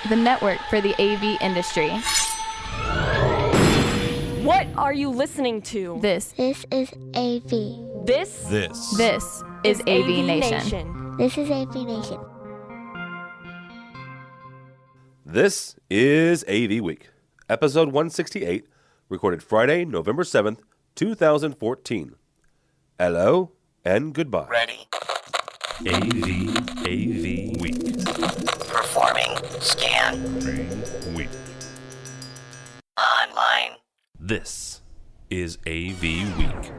the network for the AV industry. What are you listening to? This is AV. This is AVNation. This is AVNation. This is AVWeek, episode 168, recorded Friday, November 7th, 2014. Hello and goodbye. Ready. AVWeek. Performing. Scan. Week. Online. This is AVWeek.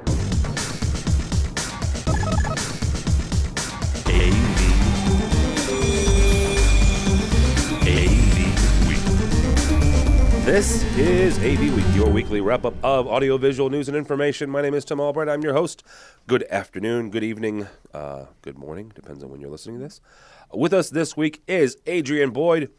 This is AV Week, your weekly wrap-up of audiovisual news and information. My name is Tim Albright. I'm your host. Good afternoon, good evening, good morning, depends on when you're listening to this. With us this week is Adrian Boyd.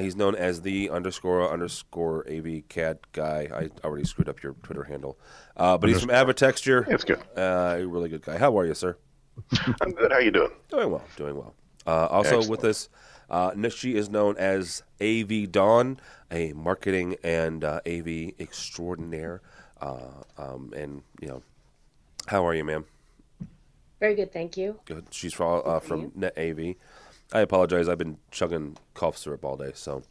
He's known as the underscore AV cat guy. I already screwed up your Twitter handle. But he's from AVTexture. That's good. A really good guy. How are you, sir? I'm good. How you doing? Doing well. Also Excellent. with us, she is known as AV Dawn, a marketing and AV extraordinaire. And, you know, how are you, ma'am? Very good, thank you. Good. She's from Net AV. I apologize. I've been chugging cough syrup all day, so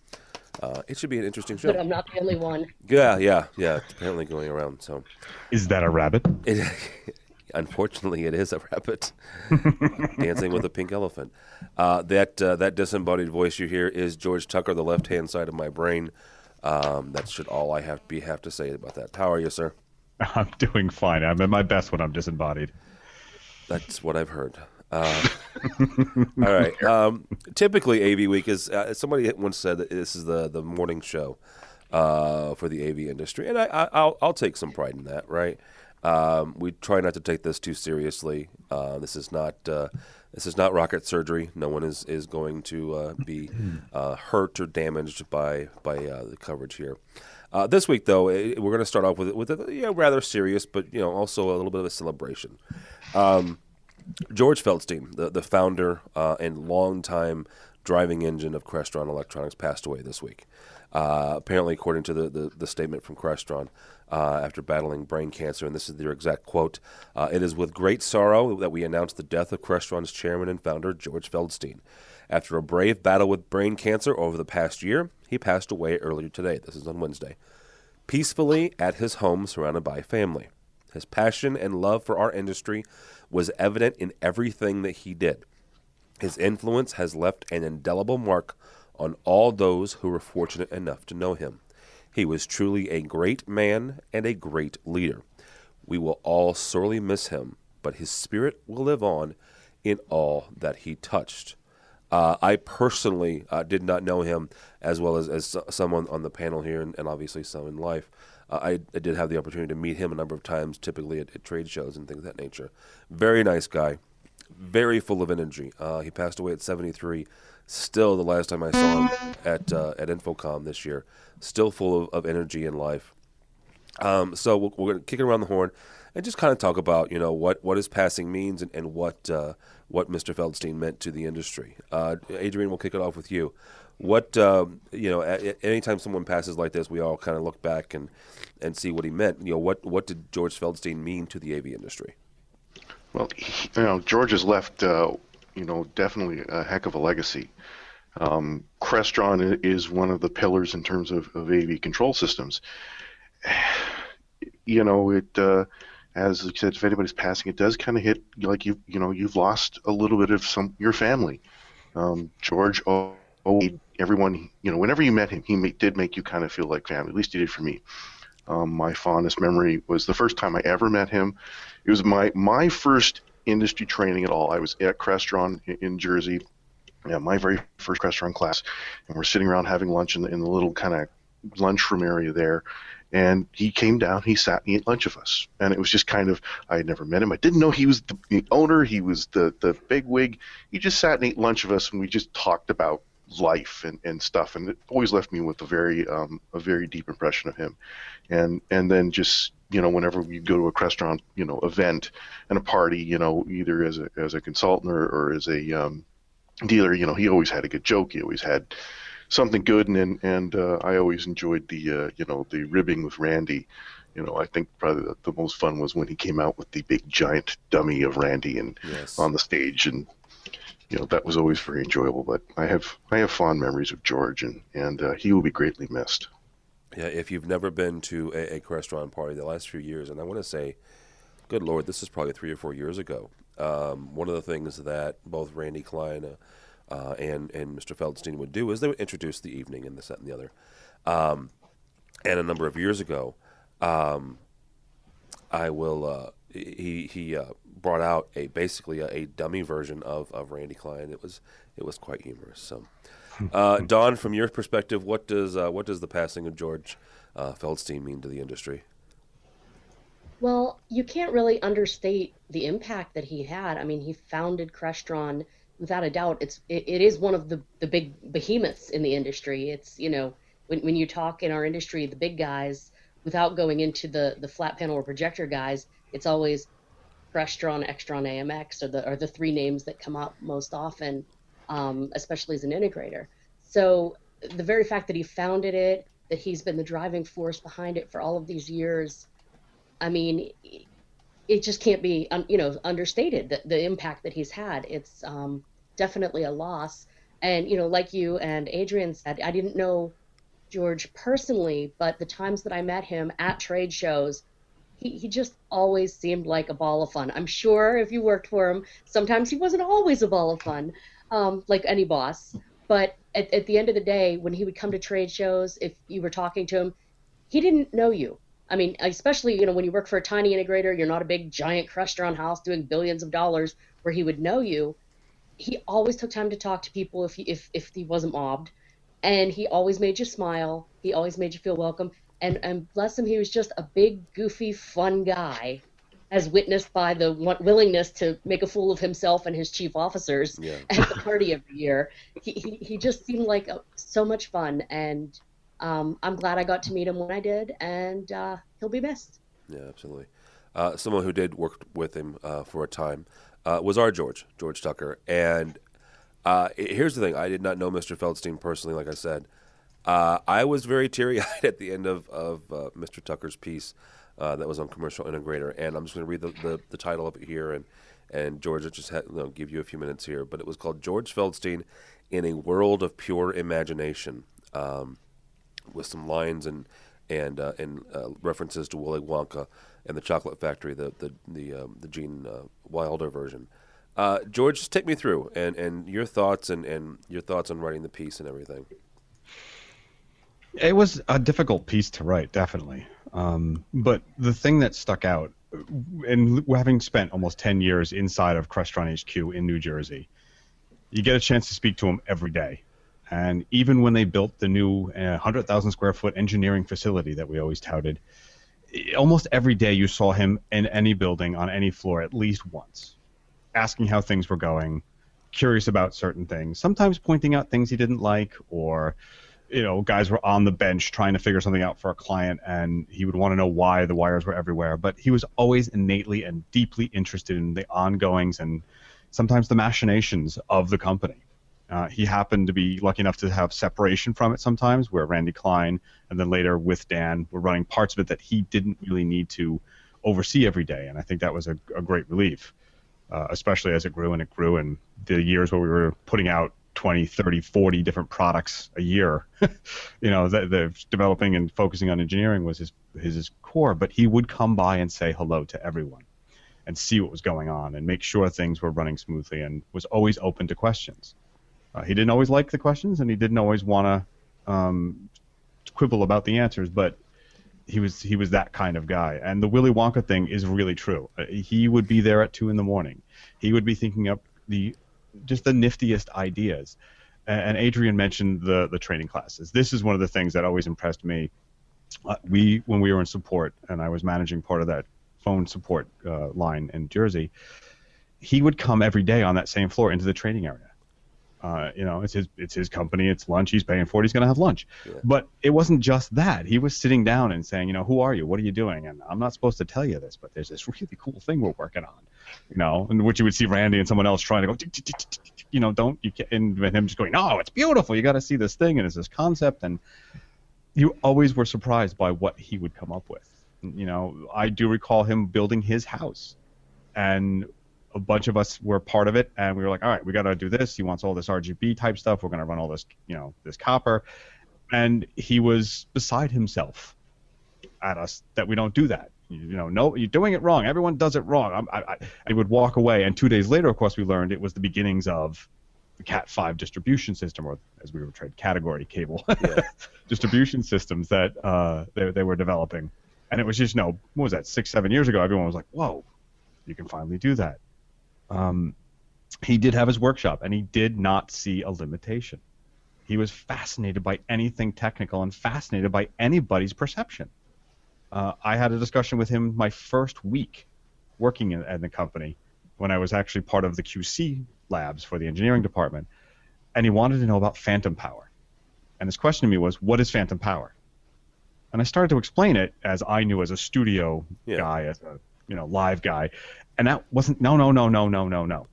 it should be an interesting show. But I'm not the only one. Yeah. It's apparently going around. So, is that a rabbit? Unfortunately, it is a rabbit dancing with a pink elephant. That disembodied voice you hear is George Tucker, the left-hand side of my brain. That should all I have to say about that. How are you, sir? I'm doing fine. I'm at my best when I'm disembodied. That's what I've heard. All right. Typically, AV Week is somebody once said that this is the morning show for the AV industry, and I'll take some pride in that. Right. We try not to take this too seriously. This is not rocket surgery. No one is going to be hurt or damaged by the coverage here. This week, though, we're going to start off with a rather serious, but also a little bit of a celebration. George Feldstein, the founder and longtime driving engine of Crestron Electronics, passed away this week. Apparently, according to the statement from Crestron, after battling brain cancer, and this is their exact quote, "It is with great sorrow that we announce the death of Crestron's chairman and founder, George Feldstein. After a brave battle with brain cancer over the past year, he passed away earlier today." This is on Wednesday. "Peacefully at his home surrounded by family. His passion and love for our industry was evident in everything that he did. His influence has left an indelible mark on all those who were fortunate enough to know him. He was truly a great man and a great leader. We will all sorely miss him, but his spirit will live on in all that he touched." I personally did not know him as well as someone on the panel here, and obviously some in life. I did have the opportunity to meet him a number of times, typically at trade shows and things of that nature. Very nice guy, very full of energy. He passed away at 73. Still, the last time I saw him at Infocom this year, still full of energy and life. So we're going to kick it around the horn and just kind of talk about what his passing means and what Mr. Feldstein meant to the industry. Adrian, we'll kick it off with you. What anytime someone passes like this, we all kind of look back and see what he meant. What did George Feldstein mean to the AV industry? Well, George has left, definitely a heck of a legacy. Crestron is one of the pillars in terms of AV control systems. As I said, if anybody's passing, it does kind of hit like you've lost a little bit of your family. George everyone, whenever you met him, he did make you kind of feel like family. At least he did for me. My fondest memory was the first time I ever met him. It was my first industry training at all. I was at Crestron in Jersey, my very first Crestron class, and we're sitting around having lunch in the little kind of lunchroom area there. And he came down, he sat and ate lunch with us. And it was just kind of, I had never met him. I didn't know he was the owner, he was the big wig. He just sat and ate lunch with us, and we just talked about life and stuff. And it always left me with a very deep impression of him. And then just, whenever we go to a Crestron, event and a party, either as a consultant or as a dealer, he always had a good joke. He always had something good, and I always enjoyed the the ribbing with Randy. I think probably the most fun was when he came out with the big giant dummy of Randy and on the stage, and that was always very enjoyable. But I have fond memories of George, and he will be greatly missed. Yeah, if you've never been to a Crestron party the last few years, and I want to say, good Lord, this is probably 3 or 4 years ago. One of the things that both Randy Klein and Mr. Feldstein would do is they would introduce the evening and this, that, and the other. And a number of years ago, he brought out basically a dummy version of Randy Klein. It was quite humorous. So, Don, from your perspective, what does the passing of George Feldstein mean to the industry? Well, you can't really understate the impact that he had. I mean, he founded Crestron without a doubt. It is one of the big behemoths in the industry. It's when you talk in our industry, the big guys, without going into the flat panel or projector guys, it's always Crestron, Extron, AMX are the three names that come up most often, especially as an integrator. So the very fact that he founded it, that he's been the driving force behind it for all of these years, I mean, it just can't be understated, the impact that he's had. It's definitely a loss. And like you and Adrian said, I didn't know George personally, but the times that I met him at trade shows, he just always seemed like a ball of fun. I'm sure if you worked for him, sometimes he wasn't always a ball of fun, like any boss. But at the end of the day, when he would come to trade shows, if you were talking to him, he didn't know you. I mean, especially, when you work for a tiny integrator, you're not a big, giant Crestron house doing billions of dollars where he would know you. He always took time to talk to people if he wasn't mobbed. And he always made you smile. He always made you feel welcome. And bless him, he was just a big, goofy, fun guy, as witnessed by the willingness to make a fool of himself and his chief officers at the party every year. He just seemed like so much fun, and I'm glad I got to meet him when I did, and he'll be missed. Yeah, absolutely. Someone who did work with him for a time was our George Tucker. And here's the thing. I did not know Mr. Feldstein personally, like I said. I was very teary-eyed at the end of Mr. Tucker's piece that was on Commercial Integrator. And I'm just going to read the title of it here. And George, just give you a few minutes here. But it was called George Feldstein in a World of Pure Imagination. With some lines and references to Willy Wonka and the Chocolate Factory, the Gene Wilder version. George, just take me through and your thoughts and your thoughts on writing the piece and everything. It was a difficult piece to write, definitely. But the thing that stuck out, and having spent almost 10 years inside of Crestron HQ in New Jersey, you get a chance to speak to him every day. And even when they built the new 100,000 square foot engineering facility that we always touted, almost every day you saw him in any building on any floor at least once, asking how things were going, curious about certain things, sometimes pointing out things he didn't like, or guys were on the bench trying to figure something out for a client, and he would want to know why the wires were everywhere. But he was always innately and deeply interested in the ongoings and sometimes the machinations of the company. He happened to be lucky enough to have separation from it sometimes, where Randy Klein and then later with Dan were running parts of it that he didn't really need to oversee every day. And I think that was a great relief, especially as it grew and the years where we were putting out 20, 30, 40 different products a year. The developing and focusing on engineering was his core. But he would come by and say hello to everyone and see what was going on and make sure things were running smoothly, and was always open to questions. He didn't always like the questions, and he didn't always want to quibble about the answers, but he was that kind of guy. And the Willy Wonka thing is really true. He would be there at 2 a.m. He would be thinking up just the niftiest ideas. And Adrian mentioned the training classes. This is one of the things that always impressed me. When we were in support, and I was managing part of that phone support line in Jersey, he would come every day on that same floor into the training area. It's his company, it's lunch, he's paying for it, he's going to have lunch. Yeah. But it wasn't just that. He was sitting down and saying, who are you? What are you doing? And I'm not supposed to tell you this, but there's this really cool thing we're working on. in which you would see Randy and someone else trying to go, don't you can't, and him just going, no, it's beautiful. You got to see this thing, and it's this concept, and you always were surprised by what he would come up with. I do recall him building his house, and a bunch of us were part of it, and we were like, all right, we got to do this. He wants all this RGB type stuff. We're going to run all this, this copper. And he was beside himself at us that we don't do that. No, you're doing it wrong. Everyone does it wrong. I would walk away, and 2 days later, of course, we learned it was the beginnings of the Cat5 distribution system, or as we were trained, category cable distribution systems that they were developing. And it was just, what was that, 6-7 years ago? Everyone was like, whoa, you can finally do that. He did have his workshop, and he did not see a limitation. He was fascinated by anything technical and fascinated by anybody's perception. I had a discussion with him my first week working at the company when I was actually part of the QC labs for the engineering department, and he wanted to know about phantom power. And his question to me was, what is phantom power? And I started to explain it as I knew as a studio guy, as a live guy, and that wasn't no.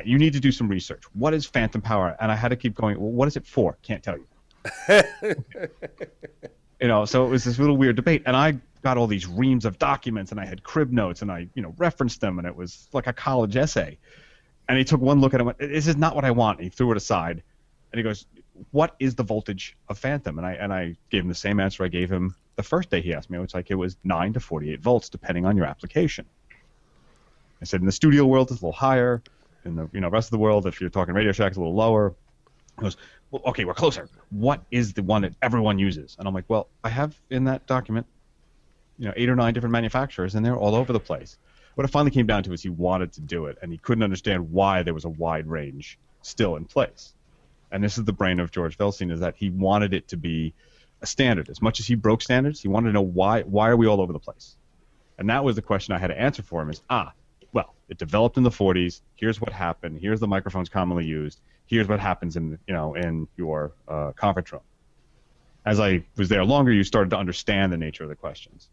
You need to do some research. What is phantom power? And I had to keep going. Well, what is it for? Can't tell you. So it was this little weird debate, and I got all these reams of documents, and I had crib notes, and I referenced them, and it was like a college essay. And he took one look at it and went, "This is not what I want." And he threw it aside, and he goes, "What is the voltage of phantom?" And I gave him the same answer I gave him the first day he asked me. It was 9 to 48 volts, depending on your application. I said, in the studio world, it's a little higher. In the rest of the world, if you're talking Radio Shack, it's a little lower. He goes, well, okay, we're closer. What is the one that everyone uses? And I'm like, well, I have in that document, 8 or 9 different manufacturers, and they're all over the place. What it finally came down to is he wanted to do it, and he couldn't understand why there was a wide range still in place. And this is the brain of George Feldstein, is that he wanted it to be a standard. As much as he broke standards, he wanted to know why are we all over the place? And that was the question I had to answer for him is, well, it developed in the 40s. Here's what happened. Here's the microphones commonly used. Here's what happens in your conference room. As I was there longer, you started to understand the nature of the questions.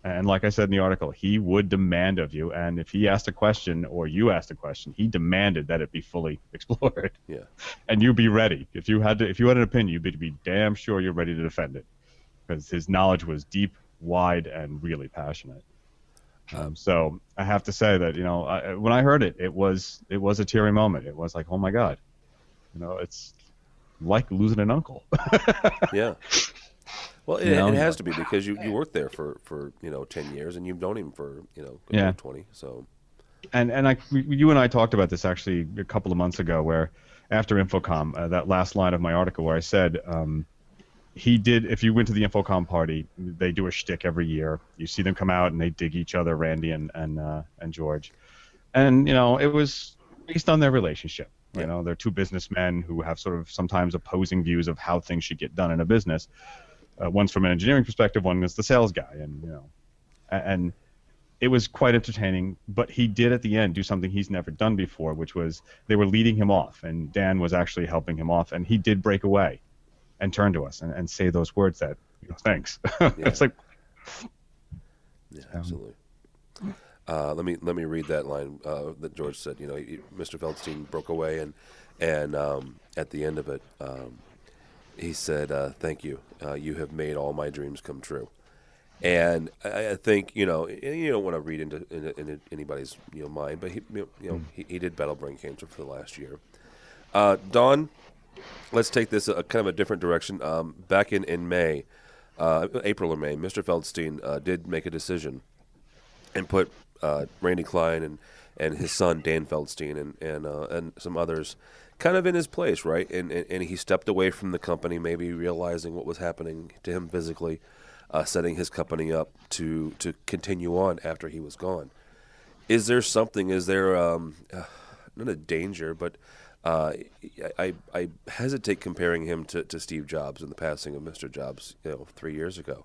And like I said in the article, he would demand of you, and if he asked a question or you asked a question, he demanded that it be fully explored. Yeah. And you be ready. If you had an opinion, you'd be damn sure you're ready to defend it, because his knowledge was deep, wide, and really passionate. So I have to say that when I heard it, it was a teary moment. It was like, oh my God, it's like losing an uncle. Yeah. Well, it has to be, because you worked there for 10 years, and you've known him for 20. So. And you and I talked about this actually a couple of months ago, where after Infocom, that last line of my article where I said. He did. If you went to the Infocom party, they do a shtick every year. You see them come out and they dig each other, Randy and George, and it was based on their relationship. They're two businessmen who have sort of sometimes opposing views of how things should get done in a business. One's from an engineering perspective, one is the sales guy, and it was quite entertaining. But he did at the end do something he's never done before, which was they were leading him off, and Dan was actually helping him off, and he did break away and turn to us and say those words that, thanks. It's like... Yeah, absolutely. Let me read that line that George said. Mr. Feldstein broke away, and at the end of it, he said, thank you. You have made all my dreams come true. And I think, you don't want to read into anybody's mind, but he did battle brain cancer for the last year. Dawn, let's take this kind of a different direction. Back in May, April or May, Mr. Feldstein did make a decision and put Randy Klein and his son Dan Feldstein and some others kind of in his place, right? And he stepped away from the company, maybe realizing what was happening to him physically, setting his company up to continue on after he was gone. Is there not a danger, but I hesitate comparing him to Steve Jobs and the passing of Mr. Jobs, 3 years ago.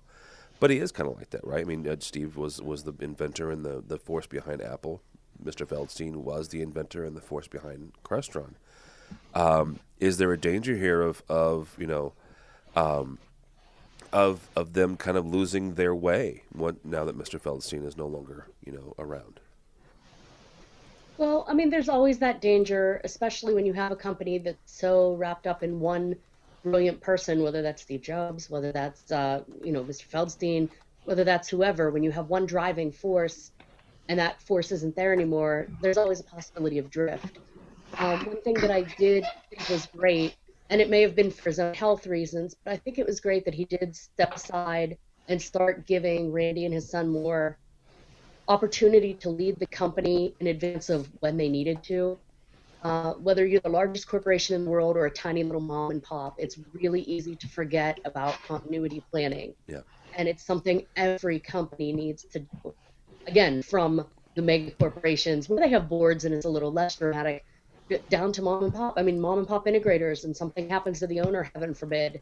But he is kind of like that, right? I mean, Steve was the inventor and the force behind Apple. Mr. Feldstein was the inventor and the force behind Crestron. Is there a danger here of them kind of losing their way now that Mr. Feldstein is no longer around? Well, I mean, there's always that danger, especially when you have a company that's so wrapped up in one brilliant person, whether that's Steve Jobs, whether that's Mr. Feldstein, whether that's whoever. When you have one driving force and that force isn't there anymore, there's always a possibility of drift. One thing that I did think was great, and it may have been for his own health reasons, but I think it was great that he did step aside and start giving Randy and his son more opportunity to lead the company in advance of when they needed to. Whether you're the largest corporation in the world or a tiny little mom and pop, it's really easy to forget about continuity planning. Yeah. And it's something every company needs to do. Again, from the mega corporations where they have boards and it's a little less dramatic, down to mom and pop. I mean, mom and pop integrators, and something happens to the owner, heaven forbid.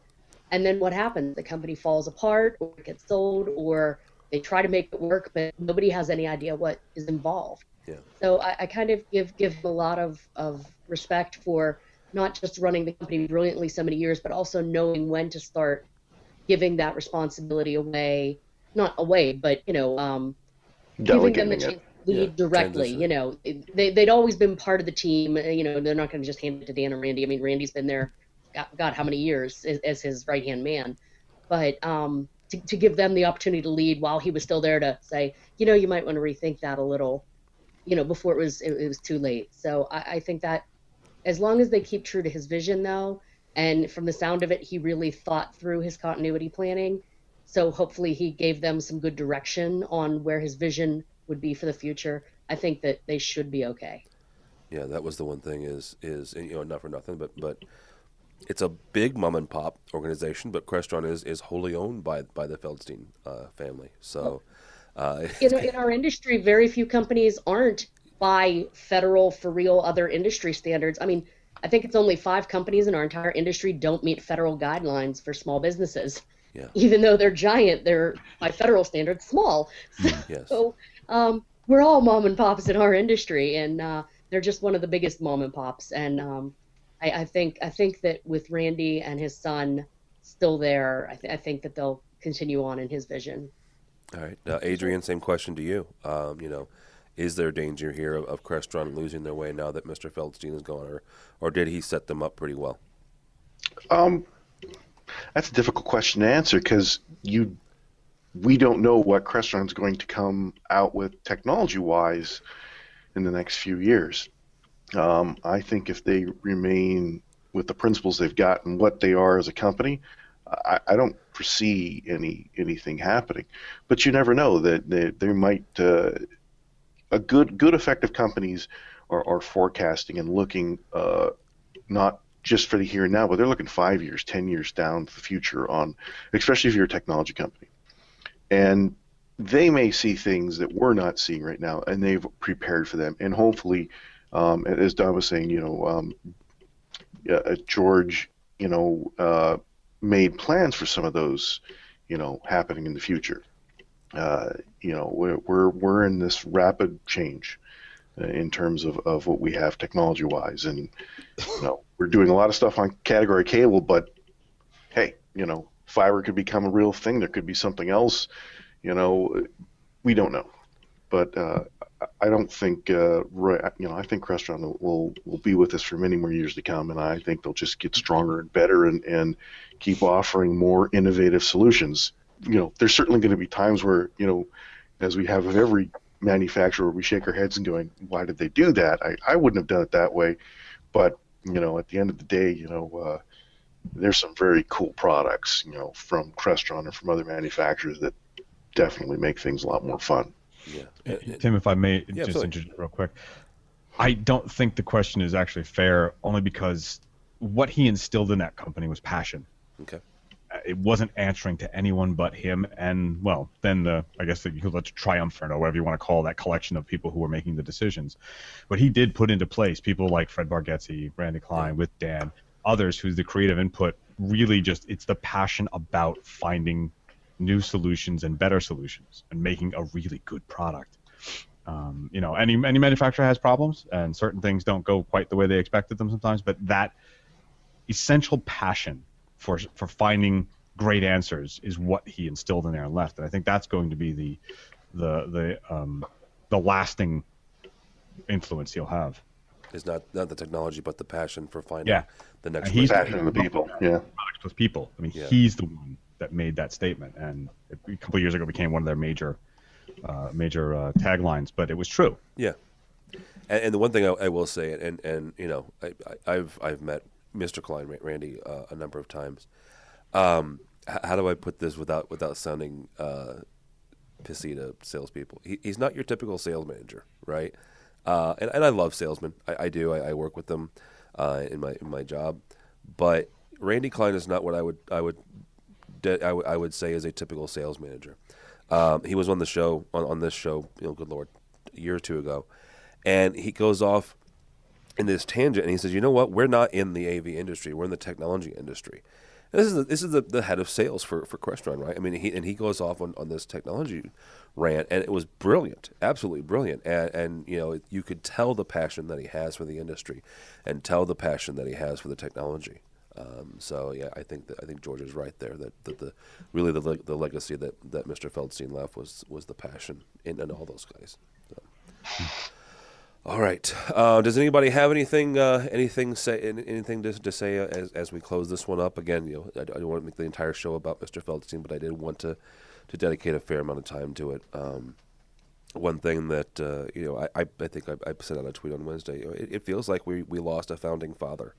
And then what happens? The company falls apart, or it gets sold, or they try to make it work, but nobody has any idea what is involved. Yeah. So I kind of give him a lot of respect for not just running the company brilliantly so many years, but also knowing when to start giving that responsibility away, not away, but giving them the chance to lead directly. They'd always been part of the team. They're not going to just hand it to Dan and Randy. I mean, Randy's been there, God, how many years as his right hand man, but to give them the opportunity to lead while he was still there to say, you might want to rethink that a little, before it was too late. So I think that as long as they keep true to his vision, though, and from the sound of it, he really thought through his continuity planning. So hopefully he gave them some good direction on where his vision would be for the future. I think that they should be okay. Yeah, that was the one thing is not for nothing, but it's a big mom and pop organization, but Crestron is wholly owned by the Feldstein family. So, in our industry, very few companies aren't by federal, for real, other industry standards. I mean, I think it's only 5 companies in our entire industry don't meet federal guidelines for small businesses. Yeah. Even though they're giant, they're by federal standards small. So we're all mom and pops in our industry, and they're just one of the biggest mom and pops. And I think that with Randy and his son still there, I think that they'll continue on in his vision. All right, Adrian, same question to you. Is there danger here of Crestron losing their way now that Mr. Feldstein is gone, or did he set them up pretty well? That's a difficult question to answer because we don't know what Crestron's going to come out with technology-wise in the next few years. I think if they remain with the principles they've got and what they are as a company, I don't foresee anything happening. But you never know that there might good effective companies are forecasting and looking not just for the here and now, but they're looking 5 years, 10 years down to the future on, especially if you're a technology company. And they may see things that we're not seeing right now, and they've prepared for them. And hopefully, as Don was saying, George, made plans for some of those, happening in the future. We're in this rapid change in terms of what we have technology-wise, and we're doing a lot of stuff on category cable, but hey, fiber could become a real thing. There could be something else, we don't know. But I don't think I think Crestron will be with us for many more years to come, and I think they'll just get stronger and better and keep offering more innovative solutions. There's certainly going to be times where, as we have with every manufacturer, we shake our heads and going, why did they do that? I wouldn't have done it that way. But, at the end of the day, there's some very cool products, from Crestron and from other manufacturers that definitely make things a lot more fun. Yeah. Tim, if I may just absolutely. interject real quick, I don't think the question is actually fair, only because what he instilled in that company was passion. Okay. It wasn't answering to anyone but him, and then I guess that you could let triumvirate or whatever you want to call that collection of people who were making the decisions. But he did put into place people like Fred Bargetzi, Randy Klein, with Dan, others who's the creative input. Really, it's the passion about finding new solutions and better solutions and making a really good product. Any manufacturer has problems, and certain things don't go quite the way they expected them sometimes. But that essential passion for finding great answers is what he instilled in there and left. And I think that's going to be the lasting influence he'll have. It's not the technology, but the passion for finding the next. He's passion in the people. Yeah, products plus people. I mean, he's the one that made that statement, and a couple of years ago became one of their major taglines. But it was true. Yeah, and the one thing I will say, and you know, I've met Mr. Klein, Randy, a number of times. How do I put this without sounding pissy to salespeople? He's not your typical sales manager, right? And I love salesmen. I do. I work with them in my job. But Randy Klein is not what I would say is a typical sales manager. He was on the show on this show, you know, good Lord, a year or two ago, and he goes off in this tangent and he says, "You know what? We're not in the AV industry. We're in the technology industry." And this is the head of sales for Crestron, right? I mean, he goes off on this technology rant, and it was brilliant, absolutely brilliant. And you know, you could tell the passion that he has for the industry, and tell the passion that he has for the technology. So yeah, I think George is right there. That the legacy that Mr. Feldstein left was the passion in all those guys. So. All right. Does anybody have anything to say as we close this one up? Again, you know, I don't want to make the entire show about Mr. Feldstein, but I did want to dedicate a fair amount of time to it. One thing that you know, I think I sent out a tweet on Wednesday. You know, it feels like we lost a founding father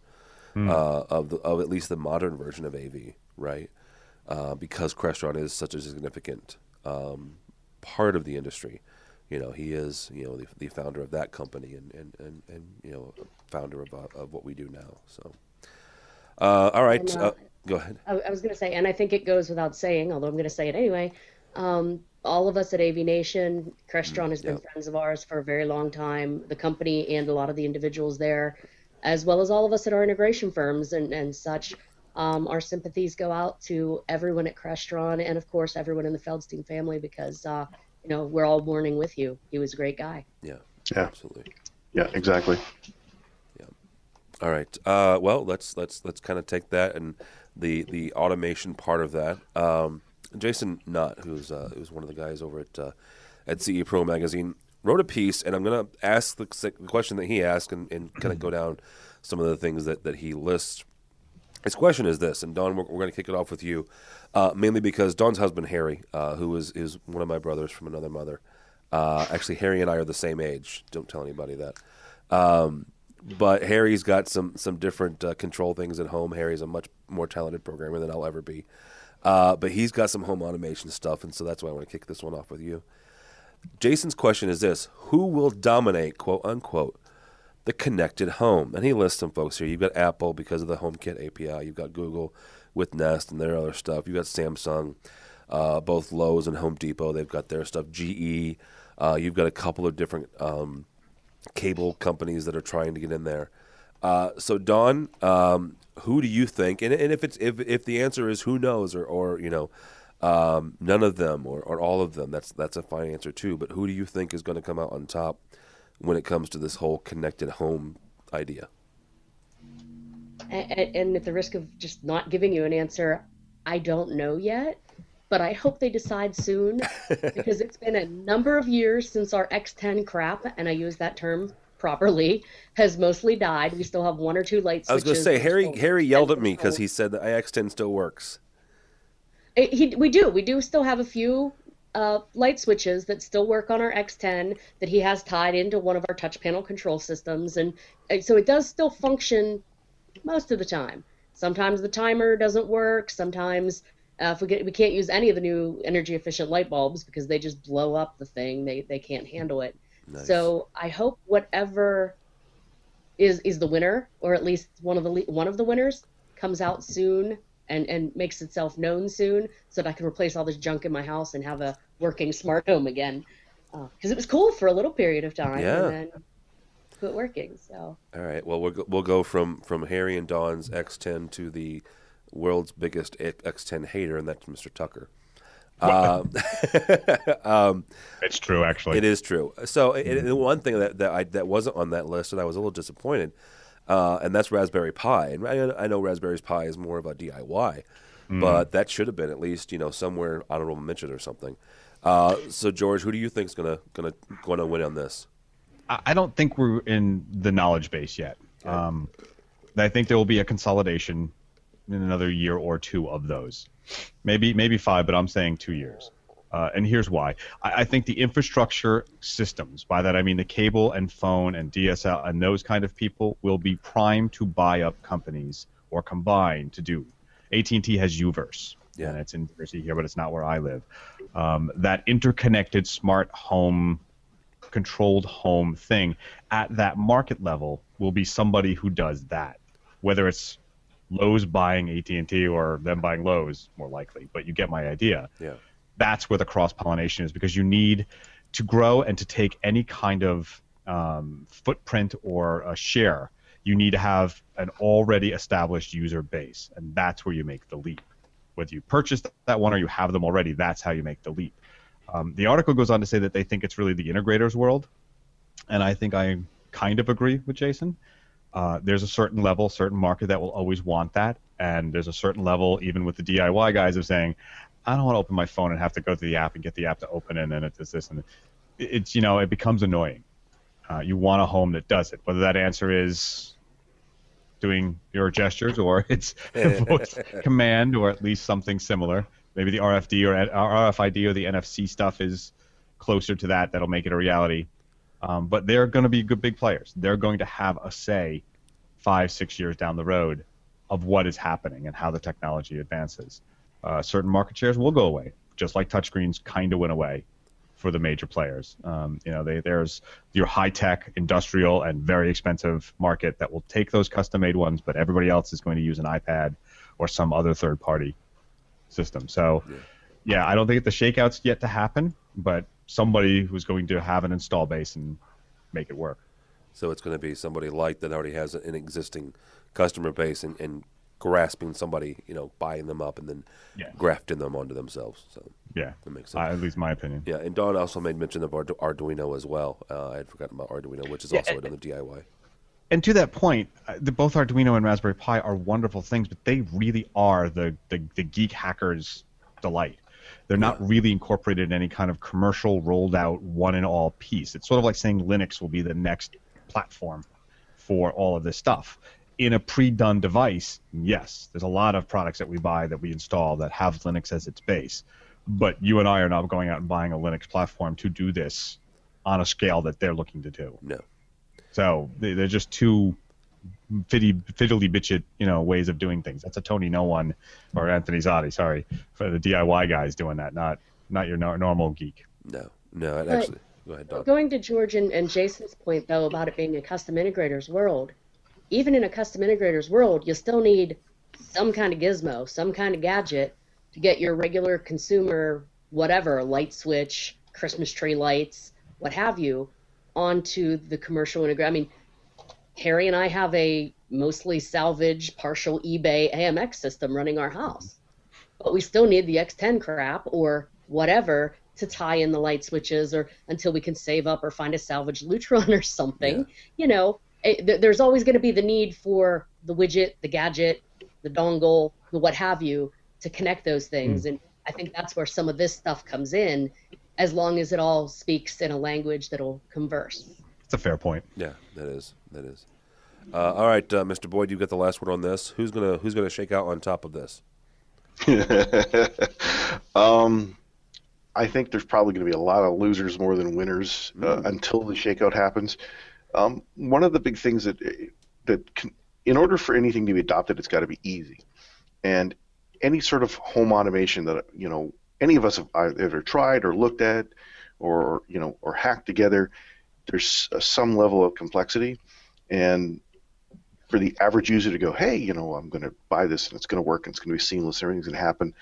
of at least the modern version of AV, right? Because Crestron is such a significant part of the industry. You know, he is, you know, the founder of that company and you know, founder of what we do now. So, all right, go ahead. I was going to say, and I think it goes without saying, although I'm going to say it anyway, all of us at AVNation, Crestron has been friends of ours for a very long time, the company and a lot of the individuals there, as well as all of us at our integration firms and such. Our sympathies go out to everyone at Crestron and, of course, everyone in the Feldstein family because you know, we're all mourning with you. He was a great guy. Yeah, absolutely. Yeah, exactly. Yeah. All right. Well, let's kind of take that and the automation part of that. Jason Knott, who's one of the guys over at CE Pro Magazine, wrote a piece, and I'm going to ask the question that he asked and kind of go down some of the things that he lists. His question is this, and Don, we're going to kick it off with you, mainly because Don's husband, Harry, who is one of my brothers from another mother. Actually, Harry and I are the same age. Don't tell anybody that. But Harry's got some different control things at home. Harry's a much more talented programmer than I'll ever be. But he's got some home automation stuff, and so that's why I want to kick this one off with you. Jason's question is this: who will dominate, quote unquote, the connected home? And he lists some folks here. You've got Apple because of the HomeKit API. You've got Google with Nest and their other stuff. You've got Samsung, both Lowe's and Home Depot. They've got their stuff. GE. You've got a couple of different cable companies that are trying to get in there. So Don, who do you think? And if the answer is who knows or you know, none of them or all of them, that's a fine answer too. But who do you think is going to come out on top when it comes to this whole connected home idea? And at the risk of just not giving you an answer, I don't know yet, but I hope they decide soon because it's been a number of years since our X10 crap, and I use that term properly, has mostly died. We still have one or two light switches. I was going to say, Harry yelled at me because he said that X10 still works. We do still have a few light switches that still work on our X10 that he has tied into one of our touch panel control systems, and so it does still function most of the time. Sometimes the timer doesn't work. Sometimes we can't use any of the new energy efficient light bulbs because they just blow up the thing. They can't handle it. Nice. So I hope whatever is the winner, or at least one of the winners, comes out soon and makes itself known soon, so that I can replace all this junk in my house and have a working smart home again. Because it was cool for a little period of time, and then quit working. So. All right. Well, we'll go from Harry and Dawn's X10 to the world's biggest X10 hater, and that's Mr. Tucker. It's true, actually. It is true. So the one thing that wasn't on that list, and I was a little disappointed, and that's Raspberry Pi. And I know Raspberry Pi is more of a DIY, but that should have been at least somewhere honorable mention or something. So George, who do you think is gonna win on this? I don't think we're in the knowledge base yet. I think there will be a consolidation in another year or two of those. Maybe 5, but I'm saying 2 years. And here's why. I think the infrastructure systems, by that I mean the cable and phone and DSL and those kind of people, will be primed to buy up companies or combine to do. AT&T has Uverse, and it's in Jersey here, but it's not where I live. That interconnected smart home, controlled home thing at that market level will be somebody who does that, whether it's Lowe's buying AT&T or them buying Lowe's, more likely, but you get my idea. Yeah. That's where the cross-pollination is, because you need to grow and to take any kind of footprint or a share. You need to have an already established user base, and that's where you make the leap. Whether you purchase that one or you have them already, that's how you make the leap. The article goes on to say that they think it's really the integrators world, and I think I kind of agree with Jason. There's a certain level, certain market that will always want that, and there's a certain level, even with the DIY guys, of saying, I don't want to open my phone and have to go to the app and get the app to open, and then it's this, and it's, it becomes annoying. You want a home that does it, whether that answer is doing your gestures or it's voice command or at least something similar. Maybe the RFID or the NFC stuff is closer to that. That'll make it a reality. But they're going to be good big players. They're going to have a say 5-6 years down the road of what is happening and how the technology advances. Certain market shares will go away, just like touchscreens kind of went away for the major players. There's your high-tech, industrial, and very expensive market that will take those custom-made ones, but everybody else is going to use an iPad or some other third-party system. So, yeah, I don't think the shakeout's yet to happen, but somebody who's going to have an install base and make it work. So it's going to be somebody like that already has an existing customer base and grasping somebody, buying them up and then grafting them onto themselves. So yeah, that makes sense. At least my opinion. Yeah, and Don also made mention of Arduino as well. I had forgotten about Arduino, which is also another DIY. And to that point, both Arduino and Raspberry Pi are wonderful things, but they really are the geek hacker's delight. They're not really incorporated in any kind of commercial, rolled out, one-and-all piece. It's sort of like saying Linux will be the next platform for all of this stuff. In a pre-done device, yes, there's a lot of products that we buy that we install that have Linux as its base. But you and I are not going out and buying a Linux platform to do this on a scale that they're looking to do. No. So they're just two fiddly bitchy, ways of doing things. That's a Tony No One or Anthony Zotti, sorry, for the DIY guys doing that, not your normal geek. No, actually, go ahead, Don. Going to George and Jason's point, though, about it being a custom integrator's world, even in a custom integrator's world, you still need some kind of gizmo, some kind of gadget to get your regular consumer, whatever, light switch, Christmas tree lights, what have you, onto the commercial integrator. I mean, Harry and I have a mostly salvage, partial eBay AMX system running our house. But we still need the X10 crap or whatever to tie in the light switches or until we can save up or find a salvage Lutron or something. Yeah. There's always going to be the need for the widget, the gadget, the dongle, the what have you, to connect those things. And I think that's where some of this stuff comes in, as long as it all speaks in a language that'll converse. It's a fair point. Yeah, that is. All right, Mr. Boyd, you got the last word on this. Who's gonna shake out on top of this? I think there's probably going to be a lot of losers more than winners until the shakeout happens. One of the big things in order for anything to be adopted, it's got to be easy. And any sort of home automation that any of us have either tried or looked at, or hacked together, there's some level of complexity. And for the average user to go, hey, I'm going to buy this and it's going to work and it's going to be seamless, everything's going to happen,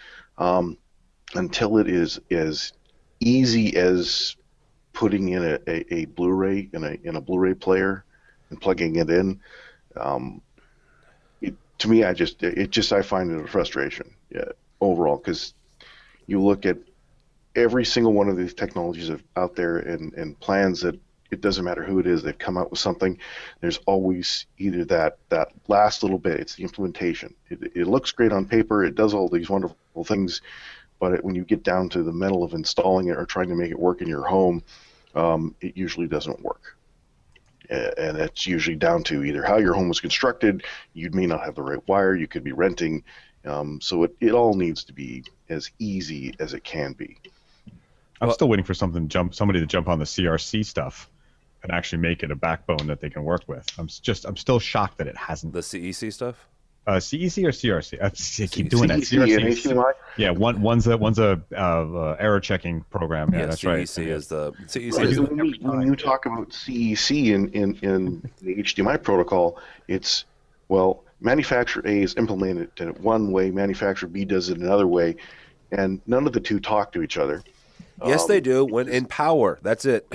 until it is as easy as putting in a Blu-ray in a Blu-ray player and plugging it in. To me, I find it a frustration overall, because you look at every single one of these technologies out there and plans that it doesn't matter who it is, they've come out with something. There's always either that last little bit, it's the implementation. It looks great on paper, it does all these wonderful things, but when you get down to the metal of installing it or trying to make it work in your home, it usually doesn't work. And that's usually down to either how your home was constructed, you may not have the right wire, you could be renting. So it all needs to be as easy as it can be. I'm still waiting for somebody to jump on the CRC stuff and actually make it a backbone that they can work with. I'm still shocked that it hasn't. The CEC stuff? CEC or CRC? I keep doing that. CEC and HDMI? Yeah, one's a error checking program. Yeah, that's right. CEC is the CEC. Right. When you talk about CEC in the HDMI protocol, it's manufacturer A is implemented it one way, manufacturer B does it another way, and none of the two talk to each other. Yes, they do. When in power, that's it.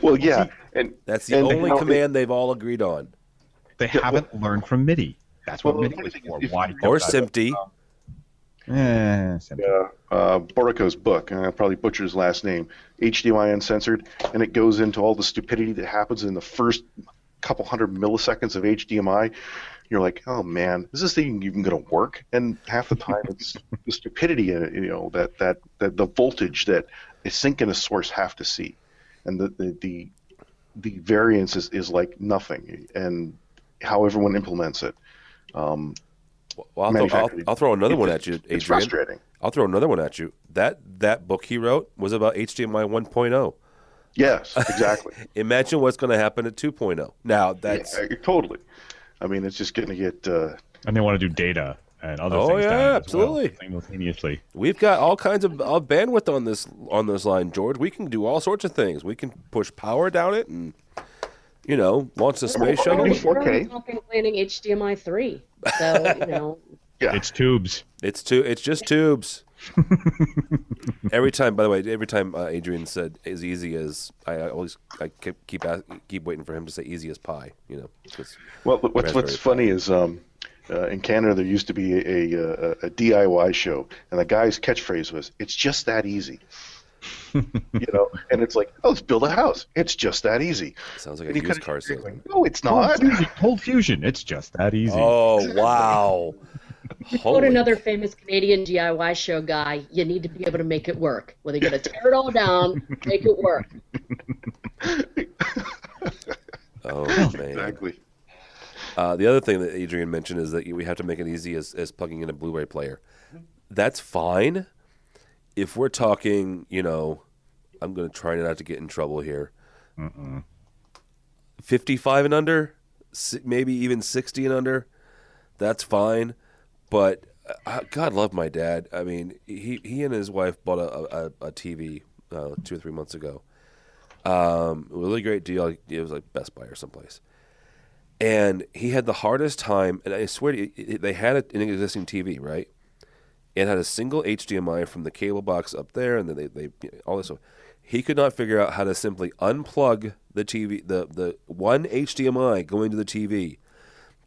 Well, yeah, and that's the only command they've all agreed on. They haven't learned from MIDI. That's what MIDI is for. Or SMPTE. SMPTE. Borico's book, and I'll probably butcher his last name, HDMI Uncensored, and it goes into all the stupidity that happens in the first couple hundred milliseconds of HDMI. You're like, oh man, is this thing even going to work? And half the time it's the stupidity in it, that the voltage that a sync and a source have to see, and the variance is like nothing, and how everyone implements it. I'll throw another one at you, Adrian. It's frustrating. I'll throw another one at you. That book he wrote was about HDMI 1.0. Yes, exactly. Imagine what's going to happen at 2.0. Now that's totally. I mean, it's just going to get. And they want to do data and other things. Oh yeah, down absolutely. As well, simultaneously. We've got all kinds of bandwidth on this line, George. We can do all sorts of things. We can push power down it and launch the space shuttle. We're contemplating HDMI 3. So Yeah. It's tubes. It's just tubes. Every time Adrian said as easy as I keep waiting for him to say easy as pie. Well, what's funny is in Canada there used to be a DIY show, and the guy's catchphrase was, "It's just that easy." And it's like, oh, let's build a house. It's just that easy. Sounds like a used car salesman. No, it's not. Cold fusion. It's just that easy. Oh wow. Quote another famous Canadian DIY show guy, you need to be able to make it work. Whether you're going to tear it all down, make it work. Oh, man. Exactly. The other thing that Adrian mentioned is that we have to make it easy as plugging in a Blu-ray player. That's fine if we're talking, I'm going to try not to get in trouble here. 55 and under, maybe even 60 and under, that's fine. But God love my dad. I mean, he and his wife bought a TV 2 or 3 months ago. Really great deal. It was like Best Buy or someplace. And he had the hardest time, and I swear to you, they had an existing TV, right? It had a single HDMI from the cable box up there, and then they all this stuff. He could not figure out how to simply unplug the TV, the one HDMI going to the TV,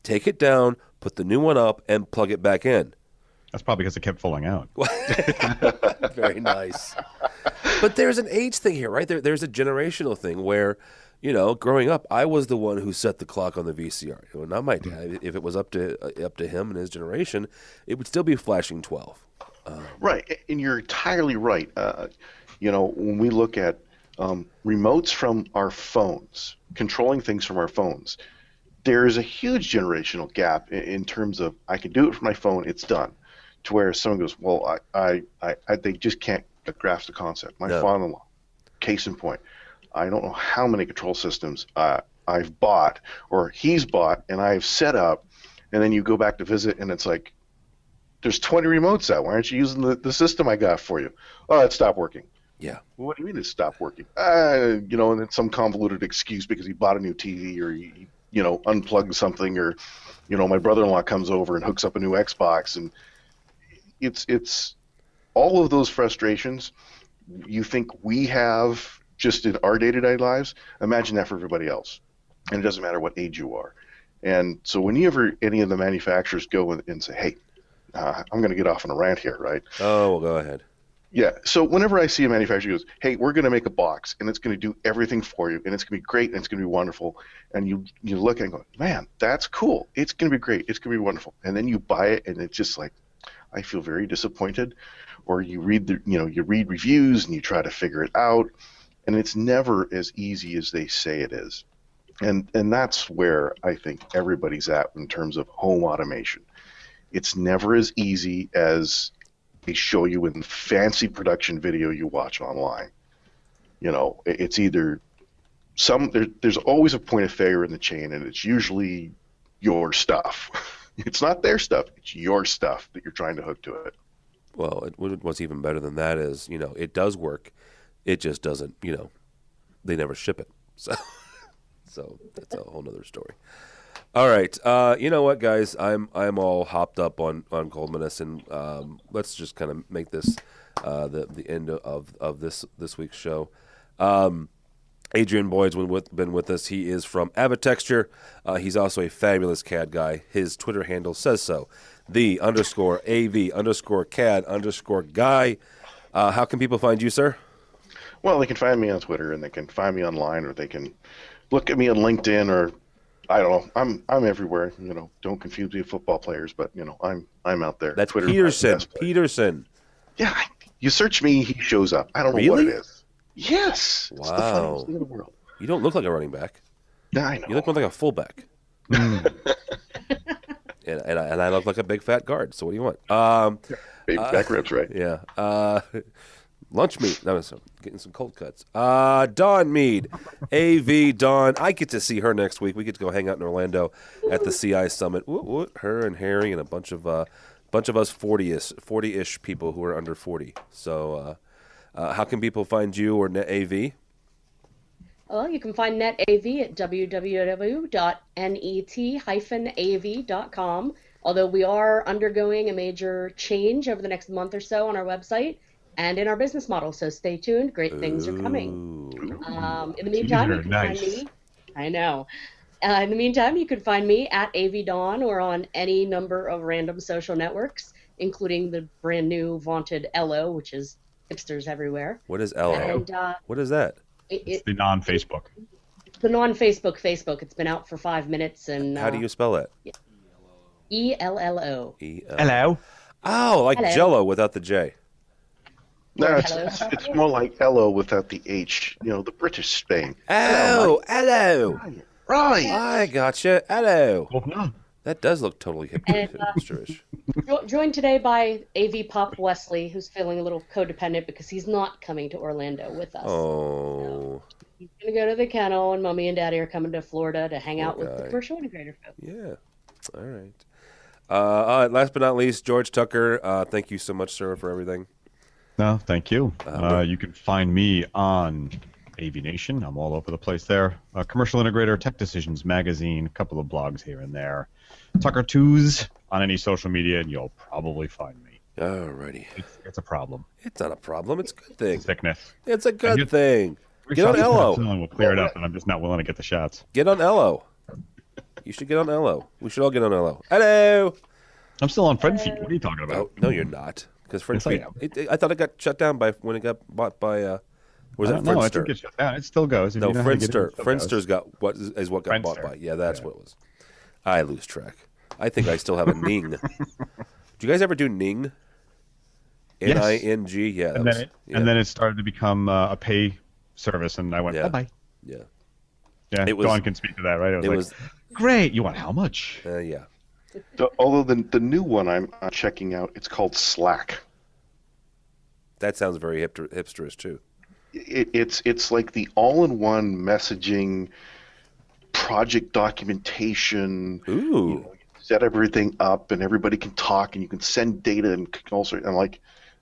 take it down, put the new one up, and plug it back in. That's probably because it kept falling out. Very nice. But there's an age thing here, right? There's a generational thing where, growing up, I was the one who set the clock on the VCR. Not my dad. If it was up to him and his generation, it would still be flashing 12. Right, and you're entirely right. When we look at remotes from our phones, controlling things from our phones, there is a huge generational gap in terms of I can do it from my phone, it's done, to where someone goes, well, they just can't grasp the concept. My father-in-law, case in point, I don't know how many control systems I've bought or he's bought and I've set up, and then you go back to visit and it's like, there's 20 remotes out. Why aren't you using the system I got for you? Oh, it stopped working. Yeah. Well, what do you mean it stopped working? And then some convoluted excuse because he bought a new TV or he unplugged something, or my brother-in-law comes over and hooks up a new Xbox, and it's all of those frustrations you think we have just in our day-to-day lives. Imagine that for everybody else, and it doesn't matter what age you are. And so whenever any of the manufacturers go and say, hey, I'm going to get off on a rant here, right? Oh, well, go ahead. Yeah, so whenever I see a manufacturer goes, hey, we're going to make a box, and it's going to do everything for you, and it's going to be great, and it's going to be wonderful, and you look at it and go, man, that's cool. It's going to be great. It's going to be wonderful. And then you buy it, and it's just like, I feel very disappointed. Or you read you read reviews, and you try to figure it out, and it's never as easy as they say it is. And that's where I think everybody's at in terms of home automation. It's never as easy as they show you in the fancy production video you watch online. You know, it's either there's always a point of failure in the chain, and it's usually your stuff. It's not their stuff, it's your stuff that you're trying to hook to it. Well, what's even better than that is, you know, it does work. It just doesn't, you know, they never ship it. So that's a whole nother story. All right. You know what, guys? I'm all hopped up on cold medicine. Let's just kind of make this the end of this week's show. Adrian Boyd's been with us. He is from Avitexture. He's also a fabulous CAD guy. His Twitter handle says so. _AV_CAD_guy. How can people find you, sir? Well, they can find me on Twitter, and they can find me online, or they can look at me on LinkedIn, or I don't know. I'm everywhere. You know, don't confuse me with football players, but you know, I'm out there. That's Twitter, Peterson. Yeah, you search me, he shows up. I don't know what it is. Yes. Wow. It's the funniest thing in the world. You don't look like a running back. Yeah, I know. You look more like a fullback. and I look like a big fat guard. So what do you want? Big back ribs, right? Yeah. Lunch meat. No, getting some cold cuts. Dawn Meade, AV Dawn. I get to see her next week. We get to go hang out in Orlando at the CI Summit. Her and Harry and a bunch of us 40-ish people who are under 40. So how can people find you or NetAV? Well, you can find NetAV at www.net-av.com. Although we are undergoing a major change over the next month or so on our website and in our business model, so stay tuned. Great things are coming. In the meantime, you can find me. I know. In the meantime, you can find me at AVDawn or on any number of random social networks, including the brand new vaunted Ello, which is hipsters everywhere. What is Ello? And, what is that? It's the non-Facebook. The non-Facebook Facebook. It's been out for 5 minutes. And how do you spell it? ELLO. Hello. Oh, like Hello. Jello without the J. No, it's more like Ello without the H. You know, the British Spain. Oh, Ello. Right. I gotcha. Ello. Well, no. That does look totally hipsterish. Joined today by AV Pop Wesley, who's feeling a little codependent because he's not coming to Orlando with us. Oh. He's going to go to the kennel, and Mommy and Daddy are coming to Florida to hang out with the commercial integrator folks. Yeah. All right. Last but not least, George Tucker, thank you so much, sir, for everything. No, thank you. You can find me on AVNation. I'm all over the place there. Commercial Integrator, Tech Decisions Magazine, a couple of blogs here and there. Tucker Twos on any social media, and you'll probably find me. Alrighty. It's a problem. It's not a problem. It's a good thing. Sickness. It's a good thing. Get on Ello. Ello. Someone will clear it up, and I'm just not willing to get the shots. Get on Ello. You should get on Ello. We should all get on Ello. Hello. I'm still on Friendfeed. What are you talking about? No, you're not. Because Friendfeed. Yes, I thought it got shut down when it got bought by. Was it Friendster? No, it didn't get shut down. It still goes. No, Friendster. Friendster's got what got bought by. Yeah, that's what it was. I lose track. I think I still have a Ning. Do you guys ever do Ning? N-I-N-G? Yeah. And then it started to become a pay service, and I went, bye-bye. Yeah. Yeah, Dawn can speak to that, right? It was great. You want how much? Yeah. Although the new one I'm checking out, it's called Slack. That sounds very hipsterish, too. It's like the all-in-one messaging, project documentation. Ooh. You know, set everything up, and everybody can talk, and you can send data, and also, and like,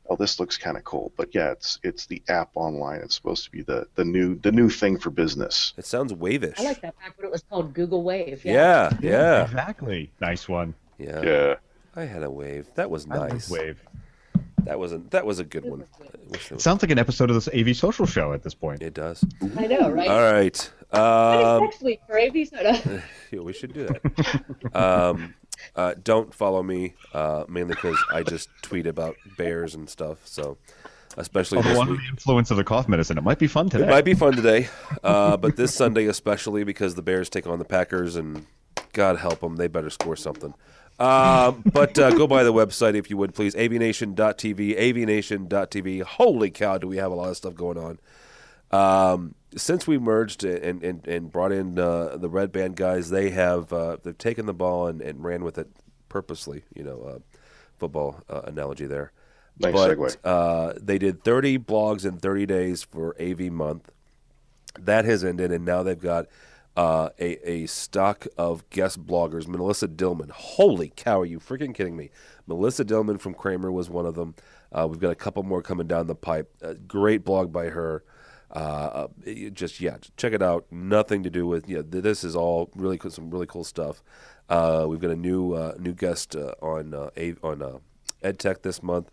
oh, this looks kind of cool. But yeah, it's the app online. It's supposed to be the new thing for business. It sounds wave-ish. I like that back when it was called Google Wave. Yeah. Exactly. Nice one. Yeah. I had a wave. That was nice. Wave. That was a good one. It sounds like an episode of this AV Social Show at this point. It does. I know, right? All right. Next week for AV Soda. Yeah, we should do that. Don't follow me, mainly because I just tweet about bears and stuff. So, especially this under week. the influence of the cough medicine, it might be fun today. It might be fun today, but this Sunday especially because the Bears take on the Packers, and God help them, they better score something. But go by the website if you would, please. AVNation.tv, AVNation.tv. Holy cow, do we have a lot of stuff going on. since we merged and brought in the Red Band guys, they've taken the ball and ran with it purposely. Football analogy there. Nice but, segue. They did 30 blogs in 30 days for AV month. That has ended, and now they've got a stock of guest bloggers. Melissa Dillman. Holy cow, are you freaking kidding me? Melissa Dillman from Kramer was one of them. We've got a couple more coming down the pipe. Great blog by her. Check it out. Nothing to do with this is all really some really cool stuff. We've got a new guest on EdTech this month.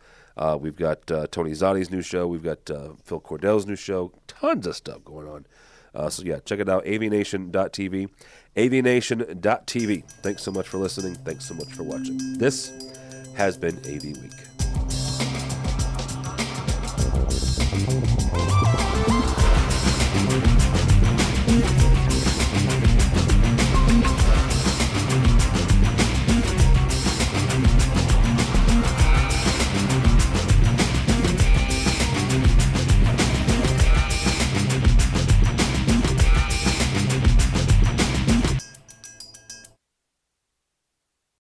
We've got Tony Zotti's new show. We've got Phil Cordell's new show. Tons of stuff going on. Check it out. AVNation.tv. AVNation.tv. Thanks so much for listening. Thanks so much for watching. This has been AV Week.